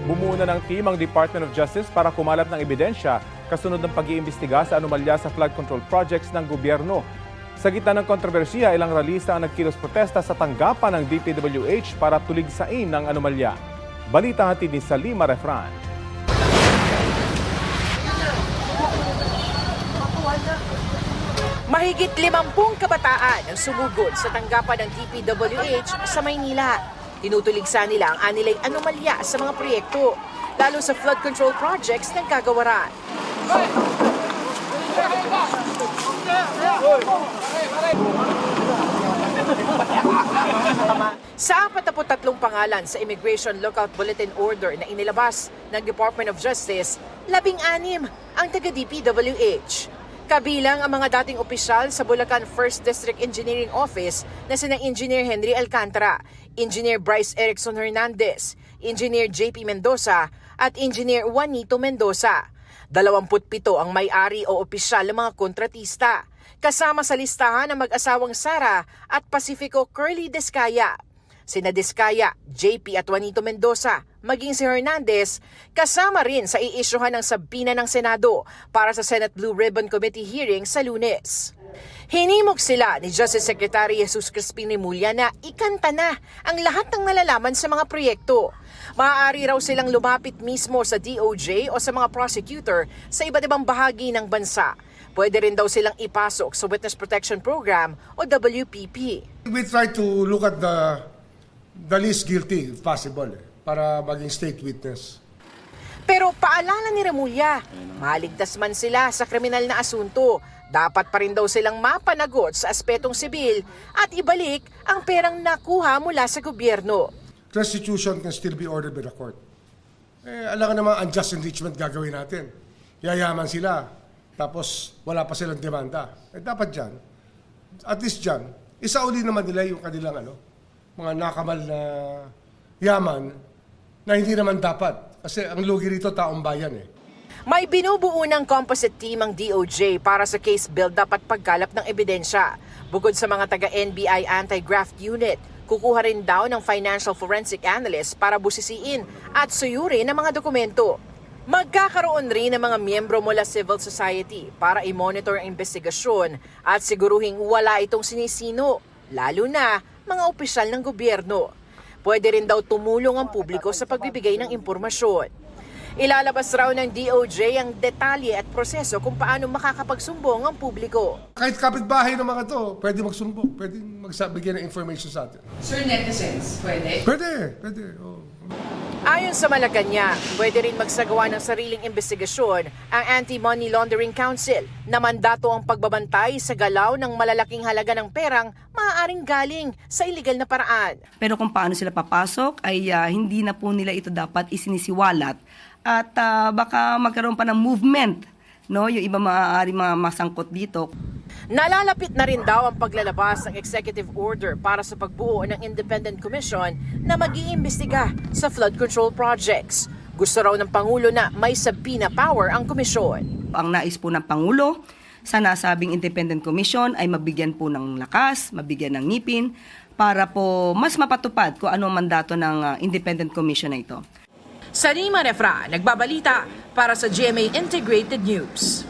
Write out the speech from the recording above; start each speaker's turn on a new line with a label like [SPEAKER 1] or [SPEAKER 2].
[SPEAKER 1] Bumuo na ng team ang Department of Justice para kumalap ng ebidensya kasunod ng pag-iimbestiga sa anomalya sa flood control projects ng gobyerno. Sa gitna ng kontrobersiya, ilang ralista ang nagkilos protesta sa tanggapan ng DPWH para tuligsain ng anomalya. Balita hatid ni Salima Refran.
[SPEAKER 2] Mahigit 50 kabataan ang sumugod sa tanggapan ng DPWH sa Maynila. Tinutuligsa nila ang anilay anomalya sa mga proyekto, lalo sa flood control projects ng kagawaran. Sa 43 pangalan sa Immigration Lookout Bulletin Order na inilabas ng Department of Justice, 16 ang taga-DPWH. Kabilang ang mga dating opisyal sa Bulacan 1st District Engineering Office na sina Engineer Henry Alcantara, Engineer Bryce Erickson Hernandez, Engineer JP Mendoza at Engineer Juanito Mendoza. 27 ang may-ari o opisyal ng mga kontratista, kasama sa listahan ng mag-asawang Sara at Pacifico Curly Descaya. Sina Descaya, JP at Juanito Mendoza, maging si Hernandez, kasama rin sa iisyuhan ng sabina ng Senado para sa Senate Blue Ribbon Committee hearing sa Lunes. Hinimok sila ni Justice Secretary Jesus Crispin Remulla na ikanta na ang lahat ng nalalaman sa mga proyekto. Maaari raw silang lumapit mismo sa DOJ o sa mga prosecutor sa iba't ibang bahagi ng bansa. Pwede rin daw silang ipasok sa Witness Protection Program o WPP.
[SPEAKER 3] We try to look at the least guilty if possible para maging state witness.
[SPEAKER 2] Pero paalala ni Remulla, maligtas man sila sa kriminal na asunto, dapat pa rin daw silang mapanagot sa aspetong sibil at ibalik ang perang nakuha mula sa gobyerno.
[SPEAKER 3] Restitution can still be ordered by the court. Alam ka naman, unjust enrichment gagawin natin. Yayaman sila, tapos wala pa silang demanda. Dapat dyan, at least dyan, isauli naman nila yung kanilang mga nakamal na yaman na hindi naman dapat. Kasi ang lugi rito taong bayan
[SPEAKER 2] May binubuo ng composite team ang DOJ para sa case build-up at pagkalap ng ebidensya. Bukod sa mga taga-NBI Anti-Graft Unit, kukuha rin daw ng financial forensic analyst para busisiin at suyurin ang mga dokumento. Magkakaroon rin ng mga miyembro mula civil society para i-monitor ang investigasyon at siguruhing wala itong sinisino, lalo na mga opisyal ng gobyerno. Pwede rin daw tumulong ang publiko sa pagbibigay ng impormasyon. Ilalabas raw ng DOJ ang detalye at proseso kung paano makakapagsumbong ang publiko.
[SPEAKER 3] Kahit kapitbahay ng mga to, pwede magsumbong, pwede magbigay ng information sa atin.
[SPEAKER 4] Sir, netizens, pwede?
[SPEAKER 3] Pwede. Oh.
[SPEAKER 2] Ayon sa Malacanang, pwede rin magsagawa ng sariling investigasyon ang Anti-Money Laundering Council na mandato ang pagbabantay sa galaw ng malalaking halaga ng perang maaaring galing sa iligal na paraan.
[SPEAKER 5] Pero kung paano sila papasok ay hindi na po nila ito dapat isinisiwalat at baka magkaroon pa ng movement, no? Yung iba maaari mga masangkot dito.
[SPEAKER 2] Nalalapit na rin daw ang paglalabas ng executive order para sa pagbuo ng independent commission na mag-iimbestiga sa flood control projects. Gusto raw ng Pangulo na may subpoena power ang komisyon.
[SPEAKER 5] Ang nais po ng Pangulo sa nasabing independent commission ay mabigyan po ng lakas, mabigyan ng ngipin para po mas mapatupad kung ano ang mandato ng independent commission na ito.
[SPEAKER 2] Salima Refran, nagbabalita para sa GMA Integrated News.